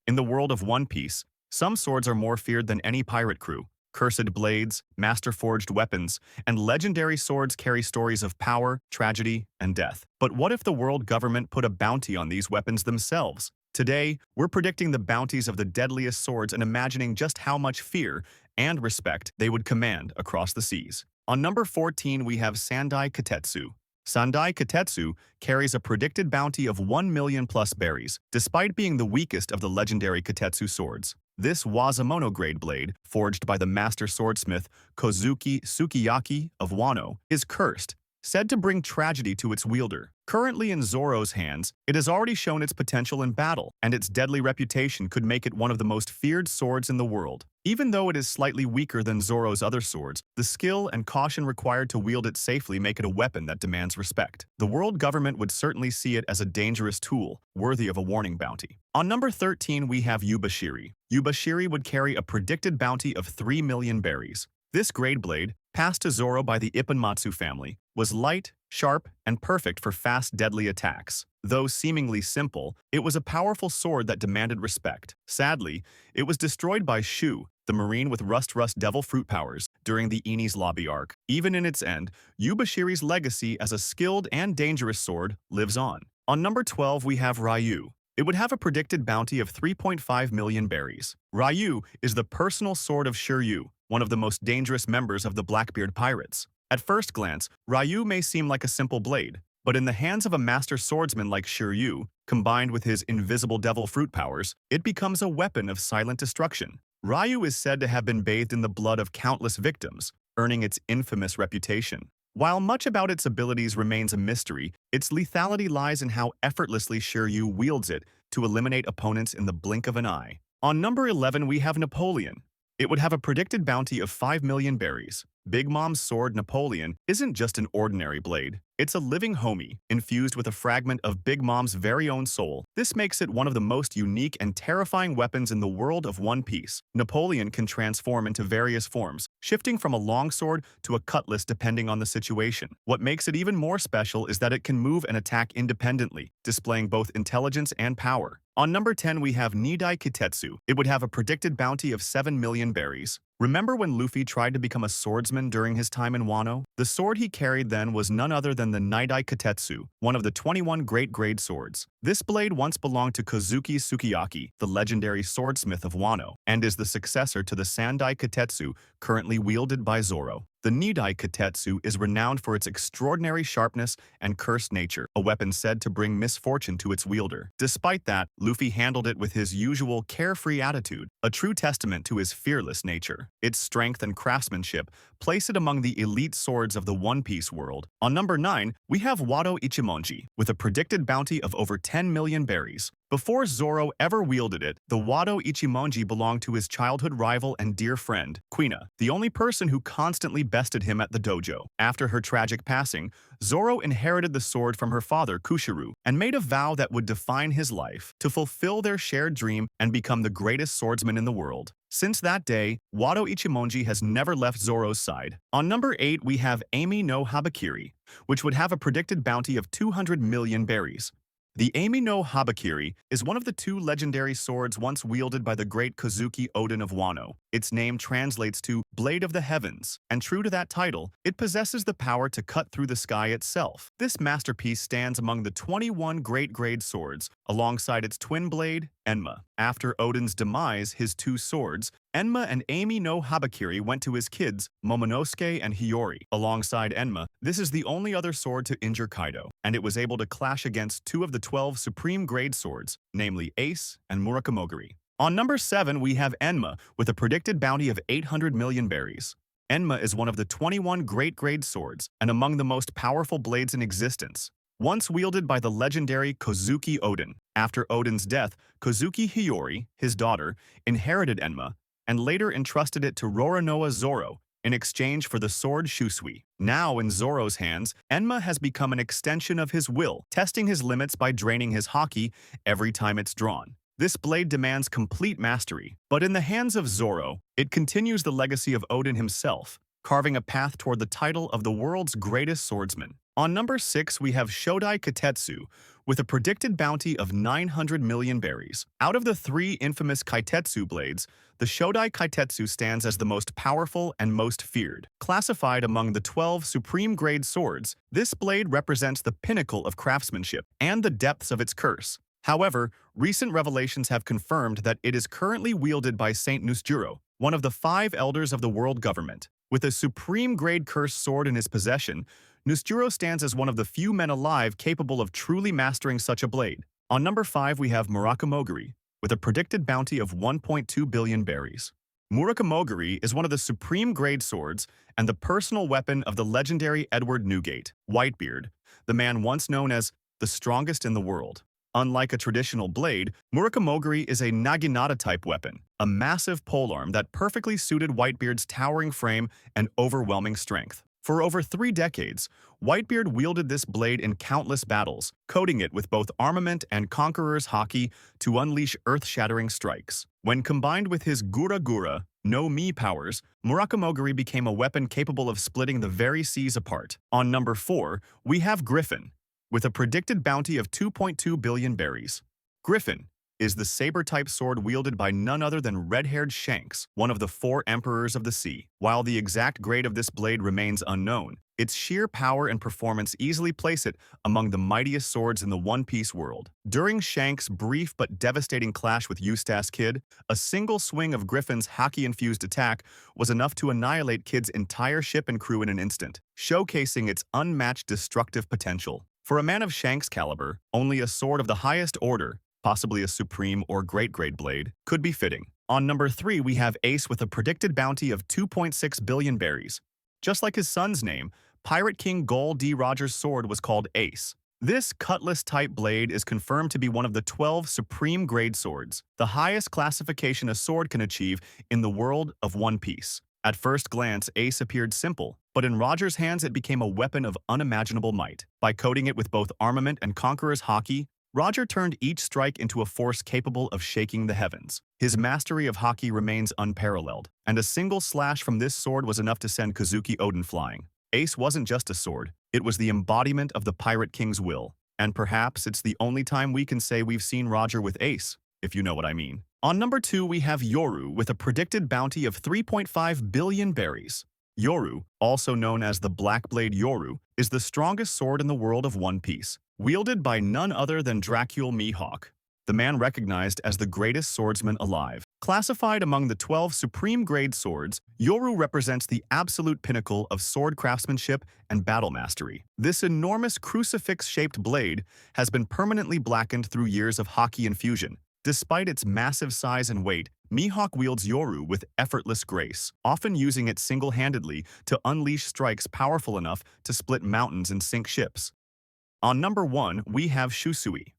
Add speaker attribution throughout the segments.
Speaker 1: In the world of One Piece, some swords are more feared than any pirate crew. Cursed blades, master-forged weapons, and legendary swords carry stories of power, tragedy, and death. But what if the world government put a bounty on these weapons themselves? Today, we're predicting the bounties of the deadliest swords and imagining just how much fear and respect they would command across the seas. On number 14, we have Sandai Kitetsu. Sandai Kitetsu carries a predicted bounty of 1 million plus berries, despite being the weakest of the legendary Kitetsu swords. This Wazamono-grade blade, forged by the master swordsmith Kozuki Sukiyaki of Wano, is cursed, said to bring tragedy to its wielder. Currently in Zoro's hands, it has already shown its potential in battle, and its deadly reputation could make it one of the most feared swords in the world. Even though it is slightly weaker than Zoro's other swords, the skill and caution required to wield it safely make it a weapon that demands respect. The world government would certainly see it as a dangerous tool, worthy of a warning bounty. On number 13, we have Yubashiri. Yubashiri would carry a predicted bounty of 3 million berries. This grade blade, passed to Zoro by the Ipponmatsu family, was light, sharp, and perfect for fast, deadly attacks. Though seemingly simple, it was a powerful sword that demanded respect. Sadly, it was destroyed by Shu, the marine with Rust Devil Fruit powers, during the Enies Lobby arc. Even in its end, Yubashiri's legacy as a skilled and dangerous sword lives on. On number 12, we have Raiu. It would have a predicted bounty of 3.5 million berries. Raiu is the personal sword of Shiryu, one of the most dangerous members of the Blackbeard pirates. At first glance, Raiu may seem like a simple blade, but in the hands of a master swordsman like Shiryu, combined with his invisible devil fruit powers, it becomes a weapon of silent destruction. Raiu is said to have been bathed in the blood of countless victims, earning its infamous reputation. While much about its abilities remains a mystery, its lethality lies in how effortlessly Shiryu wields it to eliminate opponents in the blink of an eye. On number 11, we have Napolean. It would have a predicted bounty of 5 million berries. Big Mom's sword Napolean isn't just an ordinary blade. It's a living homie, infused with a fragment of Big Mom's very own soul. This makes it one of the most unique and terrifying weapons in the world of One Piece. Napolean can transform into various forms, shifting from a longsword to a cutlass depending on the situation. What makes it even more special is that it can move and attack independently, displaying both intelligence and power. On number 10, we have Nidai Kitetsu. It would have a predicted bounty of 7 million berries. Remember when Luffy tried to become a swordsman during his time in Wano? The sword he carried then was none other than the Nidai Kitetsu, one of the 21 great grade swords. This blade once belonged to Kozuki Sukiyaki, the legendary swordsmith of Wano, and is the successor to the Sandai Kitetsu currently wielded by Zoro. The Nidai Kitetsu is renowned for its extraordinary sharpness and cursed nature, a weapon said to bring misfortune to its wielder. Despite that, Luffy handled it with his usual carefree attitude, a true testament to his fearless nature. Its strength and craftsmanship place it among the elite swords of the One Piece world. On number 9, we have Wado Ichimonji, with a predicted bounty of over 10 million berries. Before Zoro ever wielded it, the Wado Ichimonji belonged to his childhood rival and dear friend, Kuina, the only person who constantly bested him at the dojo. After her tragic passing, Zoro inherited the sword from her father, Kushiru, and made a vow that would define his life, to fulfill their shared dream and become the greatest swordsman in the world. Since that day, Wado Ichimonji has never left Zoro's side. On number 8, we have Enma no Habakiri, which would have a predicted bounty of 200 million berries. The Enma no Habakiri is one of the 2 legendary swords once wielded by the great Kozuki Oden of Wano. Its name translates to Blade of the Heavens, and true to that title, it possesses the power to cut through the sky itself. This masterpiece stands among the 21 great grade swords, alongside its twin blade, Enma. After Oden's demise, his 2 swords, Enma and Enma no Habakiri, went to his kids, Momonosuke and Hiyori. Alongside Enma, this is the only other sword to injure Kaido, and it was able to clash against 2 of the 12 supreme grade swords, namely Ace and Murakumogiri. On number 7, we have Enma, with a predicted bounty of 800 million berries. Enma is one of the 21 great grade swords, and among the most powerful blades in existence. Once wielded by the legendary Kozuki Oden. After Oden's death, Kozuki Hiyori, his daughter, inherited Enma, and later entrusted it to Roronoa Zoro in exchange for the sword Shusui. Now in Zoro's hands, Enma has become an extension of his will, testing his limits by draining his haki every time it's drawn. This blade demands complete mastery, but in the hands of Zoro, it continues the legacy of Oden himself, carving a path toward the title of the world's greatest swordsman. On number 6, we have Shodai Kitetsu, with a predicted bounty of 900 million berries. Out of the three infamous Kitetsu blades, the Shodai Kitetsu stands as the most powerful and most feared. Classified among the 12 supreme-grade swords, this blade represents the pinnacle of craftsmanship and the depths of its curse. However, recent revelations have confirmed that it is currently wielded by Saint Nusjuro, one of the 5 elders of the world government. With a supreme-grade cursed sword in his possession, Nusjuro stands as one of the few men alive capable of truly mastering such a blade. On number 5, we have Murakumogiri, with a predicted bounty of 1.2 billion berries. Murakumogiri is one of the supreme-grade swords and the personal weapon of the legendary Edward Newgate, Whitebeard, the man once known as the strongest in the world. Unlike a traditional blade, Murakumogiri is a naginata-type weapon, a massive polearm that perfectly suited Whitebeard's towering frame and overwhelming strength. For over 3 decades, Whitebeard wielded this blade in countless battles, coating it with both armament and conqueror's haki to unleash earth-shattering strikes. When combined with his Gura Gura, no Mi powers, Murakumogiri became a weapon capable of splitting the very seas apart. On number 4, we have Gryphon, with a predicted bounty of 2.2 billion berries. Gryphon is the saber-type sword wielded by none other than red-haired Shanks, one of the 4 emperors of the sea. While the exact grade of this blade remains unknown, its sheer power and performance easily place it among the mightiest swords in the One Piece world. During Shank's brief but devastating clash with Eustace Kid, a single swing of Gryphon's haki-infused attack was enough to annihilate Kid's entire ship and crew in an instant, showcasing its unmatched destructive potential. For a man of Shank's caliber, only a sword of the highest order, possibly a supreme or great-grade blade, could be fitting. On number 3, we have Ace with a predicted bounty of 2.6 billion berries. Just like his son's name, Pirate King Gol D. Rogers' sword was called Ace. This cutlass-type blade is confirmed to be one of the 12 supreme-grade swords, the highest classification a sword can achieve in the world of One Piece. At first glance, Ace appeared simple, but in Rogers' hands it became a weapon of unimaginable might. By coating it with both armament and conqueror's haki, Roger turned each strike into a force capable of shaking the heavens. His mastery of haki remains unparalleled, and a single slash from this sword was enough to send Kazuki Oden flying. Ace wasn't just a sword, it was the embodiment of the Pirate King's will, and perhaps it's the only time we can say we've seen Roger with Ace, if you know what I mean. On number 2, we have Yoru with a predicted bounty of 3.5 billion berries. Yoru, also known as the Black Blade Yoru, is the strongest sword in the world of One Piece, wielded by none other than Dracul Mihawk, the man recognized as the greatest swordsman alive. Classified among the 12 supreme-grade swords, Yoru represents the absolute pinnacle of sword craftsmanship and battle mastery. This enormous crucifix-shaped blade has been permanently blackened through years of haki infusion. Despite its massive size and weight, Mihawk wields Yoru with effortless grace, often using it single-handedly to unleash strikes powerful enough to split mountains and sink ships. On number 1, we have Shusui,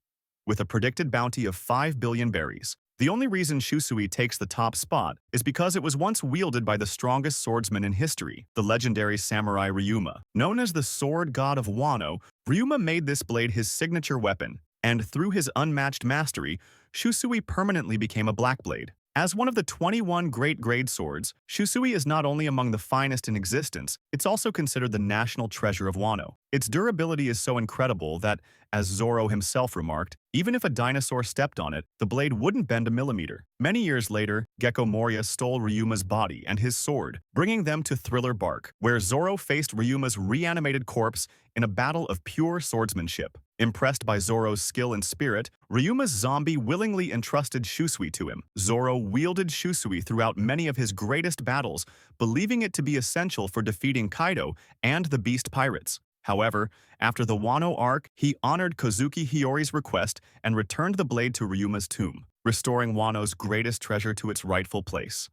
Speaker 1: with a predicted bounty of 5 billion berries. The only reason Shusui takes the top spot is because it was once wielded by the strongest swordsman in history, the legendary samurai Ryuma. Known as the sword god of Wano, Ryuma made this blade his signature weapon, and through his unmatched mastery, Shusui permanently became a black blade. As one of the 21 great-grade swords, Shusui is not only among the finest in existence, it's also considered the national treasure of Wano. Its durability is so incredible that, as Zoro himself remarked, even if a dinosaur stepped on it, the blade wouldn't bend a millimeter. Many years later, Gecko Moria stole Ryuma's body and his sword, bringing them to Thriller Bark, where Zoro faced Ryuma's reanimated corpse in a battle of pure swordsmanship. Impressed by Zoro's skill and spirit, Ryuma's zombie willingly entrusted Shusui to him. Zoro wielded Shusui throughout many of his greatest battles, believing it to be essential for defeating Kaido and the Beast Pirates. However, after the Wano arc, he honored Kozuki Hiyori's request and returned the blade to Ryuma's tomb, restoring Wano's greatest treasure to its rightful place.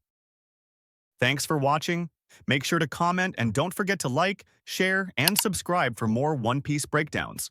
Speaker 1: Thanks for watching. Make sure to comment and don't forget to like, share, and subscribe for more One Piece breakdowns.